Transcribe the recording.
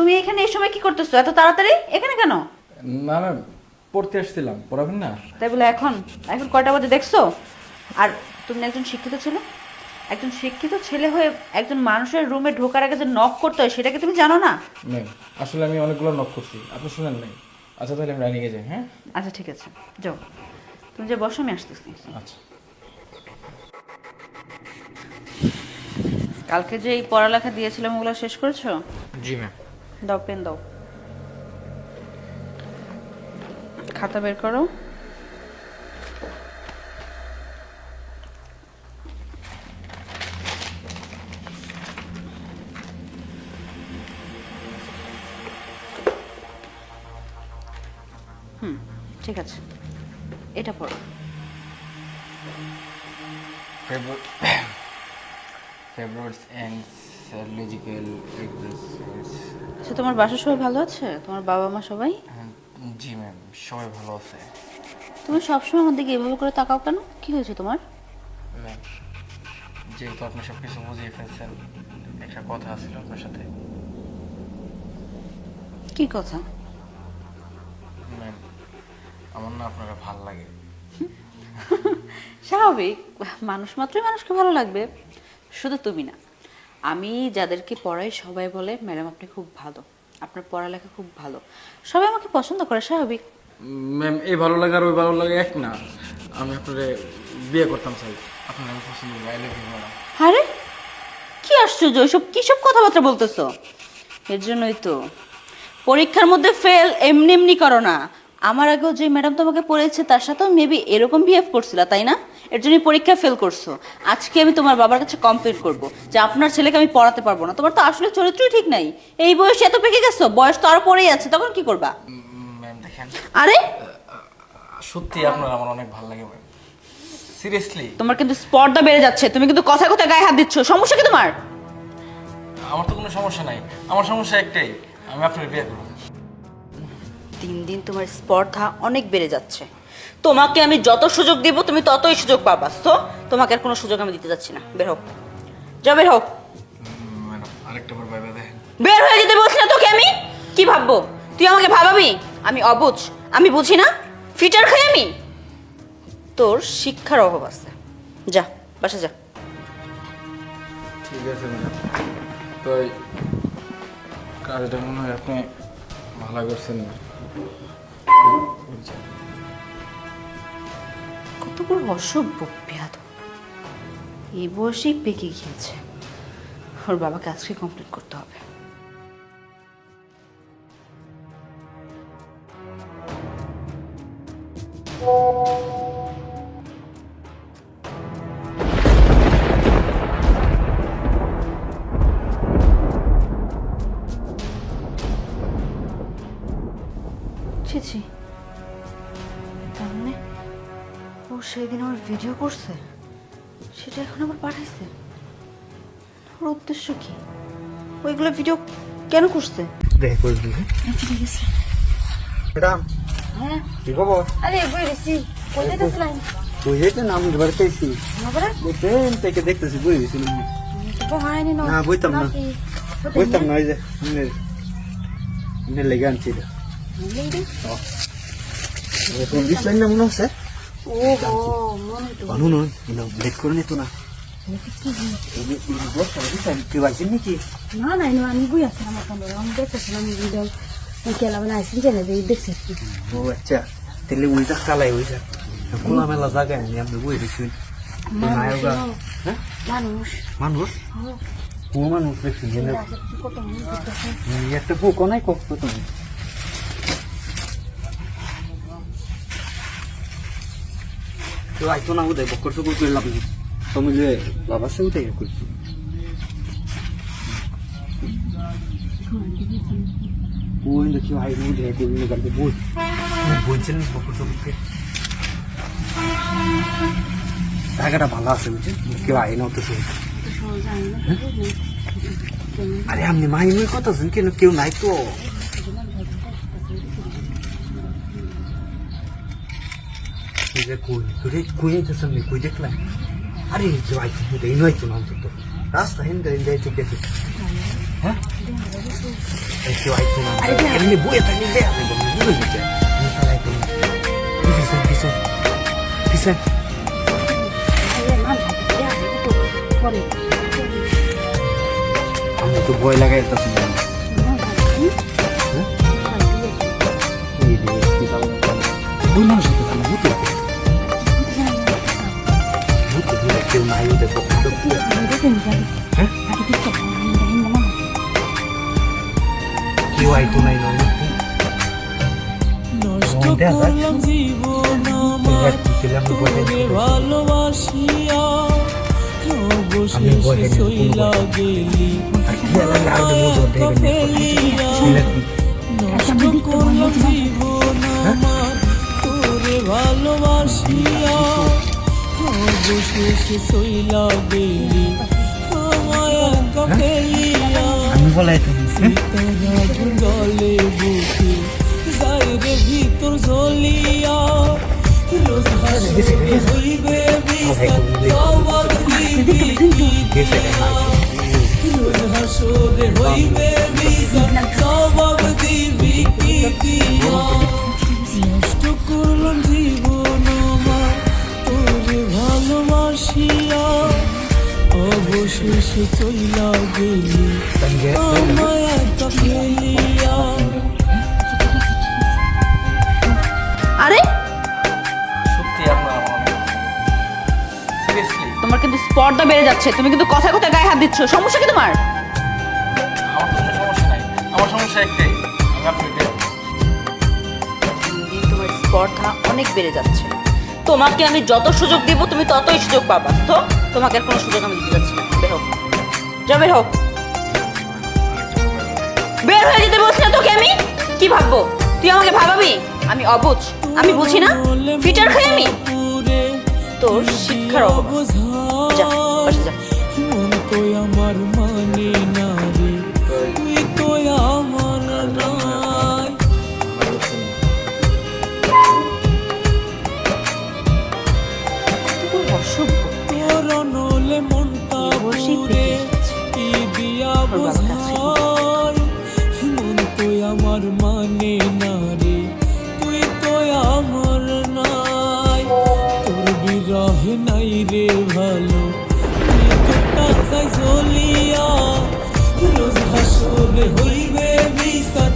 তুমি এখানে এই সময় কি করতেছো এত তাড়াতাড়ি এখানে কেন? না না, পড়তে আসছিলাম, পড়াবেন না? তাই বলে এখন এখন কয়টা বাজে দেখছো? আর তুমি না একজন শিক্ষিত ছেলে, একজন শিক্ষিত ছেলে হয়ে একজন মানুষের রুমে ঢোকার আগে যে নক করতে হয় সেটা কি তুমি জানো না? ম্যাম আসলে আমি অনেকগুলো নক করছি, আপনি শুনেন নাই। আচ্ছা তাহলে আমি রানিংয়ে যাই। হ্যাঁ আচ্ছা ঠিক আছে, যাও তুমি যে বসো, আমি আসতেছি। আচ্ছা। কালকে যে এই পড়ালেখা দিয়েছিলাম ওগুলো শেষ করেছো? জি ম্যাম। দাও, পেন দাও, খাতা বের করো। ঠিক আছে, এটা পড়ো। ফেব্রুয়ারি এন্ড সার্জিক্যাল রিপ্লেসমেন্টস। আচ্ছা, তোমার বাসার সবাই ভালো আছে? তোমার বাবা মা সবাই? জি ম্যাম, সবাই ভালো আছে। তুমি সবসময় আমার দিকে এভাবে করে তাকাও কেন? কি হয়েছে তোমার? ম্যাম যেহেতু আপনি সব কিছু বুঝিয়ে ফেলছেন, একটা কথা আছিল আপনার সাথে। কি কথা? ম্যাম আমার না আপনারা ভাল লাগে। স্বাভাবিক, মানুষ মাত্রই মানুষকে ভালো লাগবে। শুধু তুমি না, আমি যাদেরকে পড়াই সবাই বলে ম্যাডাম আপনি খুব ভালো, আপনার পড়ালেখা খুব ভালো, সবাই আমাকে পছন্দ করে, স্বাভাবিক। ম্যাম এই ভালো লাগে আর ওই ভালো লাগে এক না। আমি আপনারে বিয়ে করতাম চাই, আপনার আমি পছন্দ করি। I love you madam. আরে কি আশ্চর্য, এসব কিসব কথাবার্তা বলতেছো? এর জন্যই তো পরীক্ষার মধ্যে ফেল এমনি এমনি করো না। আমার আগেও যে ম্যাডাম তোমাকে পড়িয়েছে তার সাথেও মেবি এরকম বিহেভ করছিলা, তাই না? এর জন্যই পরীক্ষা ফেল করছো। আজকে আমি তোমার বাবার কাছে কমপ্লেন করব যে আপনার ছেলেকে আমি পড়াতে পারবো না। তোমার তো আসলে চরিত্রই ঠিক নাই। এই বয়সে এত পেকে গেছো, বয়স তো আরো পরেই আছে, তখন কি করবা? ম্যাম দেখেন, আরে সত্যি আপনার আমার অনেক ভালো লাগে ম্যাম, সিরিয়াসলি। তোমার কিন্তু স্পর্ধা বেড়ে যাচ্ছে, তুমি কিন্তু কথায় কথায় গায়ে হাত দিচ্ছ। সমস্যা কি তোমার? আমার তো কোনো সমস্যা নাই, আমার সমস্যা একটাই, আমি আপনার বিয়ে করবো। দিন দিন তোমার স্পর্ধা অনেক বেড়ে যাচ্ছে। তোমাকে আমি যত সুযোগ দিব তুমি ততই সুযোগ পাবা। তো তোমাকে আর কোনো সুযোগ আমি দিতে যাচ্ছি না। বের হোক, যা বের হোক। ম্যাডাম আরেকটা বার ভাইবা দেখেন। বের হয়ে যেতে বলছি না তোকে আমি? কি ভাববো? তুই আমাকে ভাবাবি আমি অবুঝ? আমি বুঝি না? ফিটার খাই আমি? তোর শিক্ষার অভাব আছে। যা বাসা যা। ঠিক আছে ম্যাডাম, তো এই কাজটা মনে হয় আপনি ভালো করছেন না। কত বড় অসভ্য বেয়াদব, এই বয়সেই পেকে গিয়েছে। ওর বাবাকে আজকে কমপ্লিট করতে হবে। ছি ছি, তার মানে ও সেদিন আমার ভিডিও করছে, সেটা এখন আবার পাঠাইছে। ওর উদ্দেশ্য কি? ওইগুলো ভিডিও কেন করছে? দেখে করে দিবি। আচ্ছা ঠিক আছে। ম্যাডাম হ্যাঁ, কি খবর? আরে বই রেসি কই যাইতেছিলাম? বুঝে তো নাম বাড়িতে এসেছি, নগরে ট্রেন থেকে দেখতেছি বই গেছিল। তো হয়নি না। না বইতাম না, বইতাম না, ওই যে লেগে আনছি এটা। তুমি দিসলেন না মনে হচ্ছে? ওহো, মনে তো ভালো নয়, লেট করে নিত না। কেউ আইসেন নাকি? না না না, আমি বই আছি আমার কাছে, আমি দেখতেছিলাম ভিডিও কেলাম না, আসছি জানে যে দেখছি। ও আচ্ছা, তাহলে ওইটা কালাই ওইটা খোলামেলা জায়গায় আমি আপনি বই দেখছি। নায়গা হ্যাঁ মানুষ মানুষ, ও মানুষ দেখছি কত মানুষ দেখতেছে। একটা পোকো নাই কষ্ট তুমি। তো আইতো না উদয় বকর টুকুর করে লাভ নেই, তুমি যে বাবা সে উদয় করছি। ওই দেখি ভাই উদয় দিয়ে গাড়ি বই বলছেন বকর টুকুরকে জায়গাটা ভালো আছে বুঝছেন, কেউ আয় না তো শুনি। আরে আপনি মাইমের কথা শুন, কেন কেউ নাই তো। কই যাচ্ছেন কই দেখলাম? আরে ভাই এই নয় তো নাম তো রাস্তা হিন্দা হিন্দা ঠিক আছে। হ্যাঁ এই কেউ আইতো না এমনি বইয়ে থাকলে দেয়া যাবে বুঝে গেছে আমি চালাই তো পিছন পিছন পিছন আমি তো ভয় লাগাই তো দুই মানুষ তো আমি বুঝতে বুঝতে কেউ নাই ওদের কেউ আইতো নাই নয় নষ্ট করলাম জীবন আমার তোরে ভালোবাসিয়া অবশেষে চইলা গেলি ফেলিয়া নষ্ট করলাম জীবন আমার তোরে ভালোবাসিয়া অবশেষে চইলা গেলি আমায় একা ফেলিয়া আমি বলাই তো সীতারা জলে বুকে যাইরে ভিতর জ্বলিয়া রোজ হাসরে হইবে বিচার জবাব দিবি কি দিয়া রোজ হাসরে হইবে বিচার জবাব দিবি কি দিয়া নষ্ট করলাম জীবন আমার তোরে ভালোবাসিয়া অবশেষে চইলা গেলি আমায় একা ফেলিয়া আরে সত্যি আপনার সিরিয়াসলি তোমার কিন্তু স্পর্ধা বেড়ে যাচ্ছে, তুমি কিন্তু কথায় কথায় গায়ে হাত দিচ্ছ, সমস্যা কি তোমার? আমার তো কোনো সমস্যা নাই, আমার সমস্যা একটাই, আমি আপনাকে দিন দিন তোমার স্পর্ধা অনেক বেড়ে যাচ্ছে। তোমাকে আমি যত সুযোগ দিব তুমি ততই সুযোগ পাবা, তো তোমাকে আর কোনো সুযোগ আমি দিতে যাচ্ছি না। বের হোক, যা বের হোক, বের হয়ে যেতে বলছি না তোকে আমি। কি ভাববো তুই আমাকে ভাবাবি? আমি অবুঝ, আমি বুঝি না, ফিটার খাই আমি। তোর শিক্ষার অভাব, যা বাসা যা। মন তো আমার মানে না রে, তুই তো আমার নাই। তোর নলে মনটা পুরে কি দিয়া বোঝাই, মন তো আমার মানে না রে, তুই তো আমার নাই। তোর বিরহে নাই রে ভালো, জ্বলিয়া রোজ হাসরে হইবে বিচার